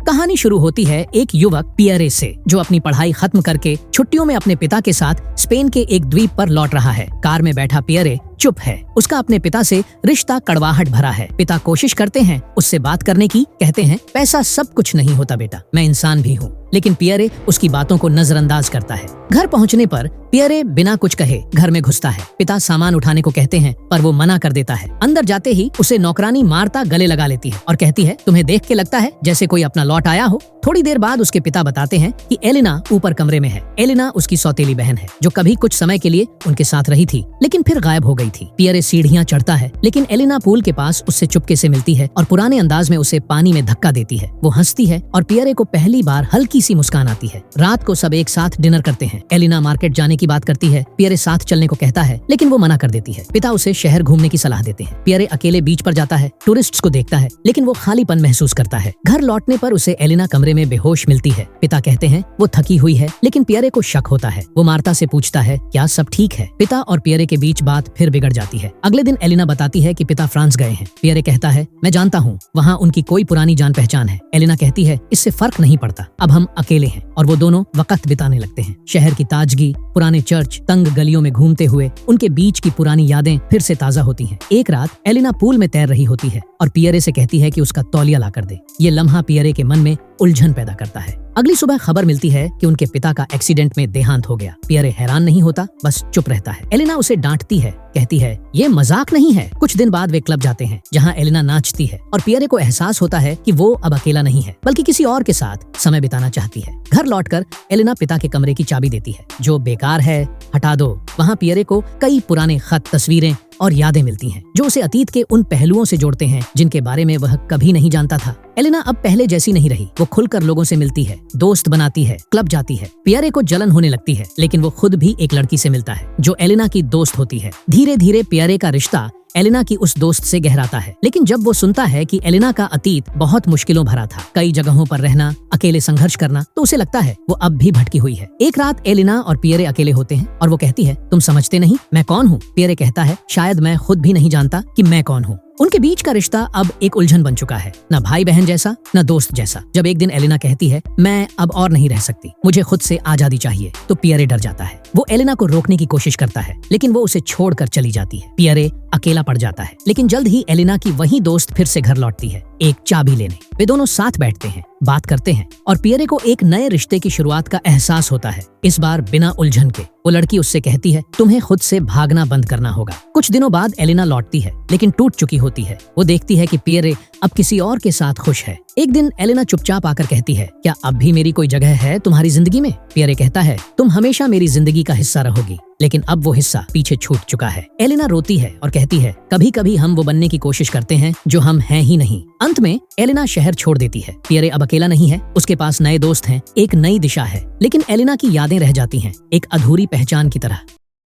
कहानी शुरू होती है एक युवक पियरे से, जो अपनी पढ़ाई खत्म करके छुट्टियों में अपने पिता के साथ स्पेन के एक द्वीप पर लौट रहा है। कार में बैठा पियरे चुप है। उसका अपने पिता से रिश्ता कड़वाहट भरा है। पिता कोशिश करते हैं उससे बात करने की, कहते हैं पैसा सब कुछ नहीं होता बेटा, मैं इंसान भी हूँ। लेकिन पियरे उसकी बातों को नजरअंदाज करता है। घर पहुँचने पर पियरे बिना कुछ कहे घर में घुसता है। पिता सामान उठाने को कहते हैं पर वो मना कर देता है। अंदर जाते ही उसे नौकरानी मार्ता गले लगा लेती है और कहती है तुम्हें देख के लगता है जैसे कोई अपना लौट आया हो। थोड़ी देर बाद उसके पिता बताते हैं कि एलिना ऊपर कमरे में है। एलिना उसकी सौतेली बहन है जो कभी कुछ समय के लिए उनके साथ रही थी लेकिन फिर गायब हो गई थी। पियरे सीढ़ियां चढ़ता है लेकिन एलिना पूल के पास उससे चुपके से मिलती है और पुराने अंदाज में उसे पानी में धक्का देती है। वो हंसती है और पियरे को पहली बार हल्की सी मुस्कान आती है। रात को सब एक साथ डिनर करते हैं। एलिना मार्केट जाने की बात करती है। पियरे साथ चलने को कहता है लेकिन वो मना कर देती है। पिता उसे शहर घूमने की सलाह देते हैं। पियरे अकेले बीच पर जाता है, टूरिस्ट्स को देखता है लेकिन वो खालीपन महसूस करता है। घर लौटने पर उसे एलिना कमरे में बेहोश मिलती है। पिता कहते हैं वो थकी हुई है लेकिन पियरे को शक होता है। वो मार्ता से पूछता है क्या सब ठीक है। पिता और पियरे के बीच बात फिर बिगड़ जाती है। अगले दिन एलिना बताती है कि पिता फ्रांस गए हैं। पियरे कहता है मैं जानता हूँ, वहाँ उनकी कोई पुरानी जान पहचान है। एलिना कहती है इससे फर्क नहीं पड़ता, अब हम अकेले हैं। और वो दोनों वक्त बिताने लगते हैं। शहर की ताजगी, पुराने चर्च, तंग गलियों में घूमते हुए उनके बीच की पुरानी यादें फिर से ताजा होती हैं। एक रात एलिना पूल में तैर रही होती है और पियरे से कहती है कि उसका तौलिया ला कर दे। ये लम्हा पियरे के मन में उलझन पैदा करता है। अगली सुबह खबर मिलती है कि उनके पिता का एक्सीडेंट में देहांत हो गया। पियरे हैरान नहीं होता, बस चुप रहता है। एलिना उसे डांटती है, कहती है ये मजाक नहीं है। कुछ दिन बाद वे क्लब जाते हैं जहाँ एलिना नाचती है और पियरे को एहसास होता है कि वो अब अकेला नहीं है बल्कि किसी और के साथ समय बिताना चाहती है। घर लौटकर एलिना पिता के कमरे की चाबी देती है। जो बेकार है हटा दो। वहाँ पियरे को कई पुराने खत, तस्वीरें और यादें मिलती हैं जो उसे अतीत के उन पहलुओं से जोड़ते हैं जिनके बारे में वह कभी नहीं जानता था। एलिना अब पहले जैसी नहीं रही। वो खुलकर लोगों से मिलती है, दोस्त बनाती है, क्लब जाती है। पियरे को जलन होने लगती है लेकिन वो खुद भी एक लड़की से मिलता है जो एलिना की दोस्त होती है। धीरे धीरे पियरे का रिश्ता एलिना की उस दोस्त से गहराता है। लेकिन जब वो सुनता है कि एलिना का अतीत बहुत मुश्किलों भरा था, कई जगहों पर रहना, अकेले संघर्ष करना, तो उसे लगता है वो अब भी भटकी हुई है। एक रात एलिना और पियरे अकेले होते हैं और वो कहती है तुम समझते नहीं मैं कौन हूँ। पियरे कहता है शायद मैं खुद भी नहीं जानता कि मैं कौन हूँ। उनके बीच का रिश्ता अब एक उलझन बन चुका है, न भाई बहन जैसा न दोस्त जैसा। जब एक दिन एलिना कहती है मैं अब और नहीं रह सकती, मुझे खुद से आजादी चाहिए, तो पियरे डर जाता है। वो एलिना को रोकने की कोशिश करता है लेकिन वो उसे छोड़कर चली जाती है। पियरे अकेला पड़ जाता है लेकिन जल्द ही एलिना की वही दोस्त फिर से घर लौटती है एक चाबी लेने। वे दोनों साथ बैठते हैं, बात करते हैं और पियरे को एक नए रिश्ते की शुरुआत का एहसास होता है। इस बार बिना उलझन के वो लड़की उससे कहती है तुम्हें खुद से भागना बंद करना होगा। कुछ दिनों बाद एलिना लौटती है लेकिन टूट चुकी होती है। वो देखती है कि पियरे अब किसी और के साथ खुश है। एक दिन एलिना चुपचाप आकर कहती है क्या अब भी मेरी कोई जगह है तुम्हारी जिंदगी में। पियरे कहता है तुम हमेशा मेरी जिंदगी का हिस्सा रहोगी, लेकिन अब वो हिस्सा पीछे छूट चुका है। एलिना रोती है और कहती है कभी कभी हम वो बनने की कोशिश करते हैं जो हम हैं ही नहीं। अंत में एलिना शहर छोड़ देती है। पियरे अब अकेला नहीं है, उसके पास नए दोस्त हैं, एक नई दिशा है। लेकिन एलिना की यादें रह जाती हैं एक अधूरी पहचान की तरह।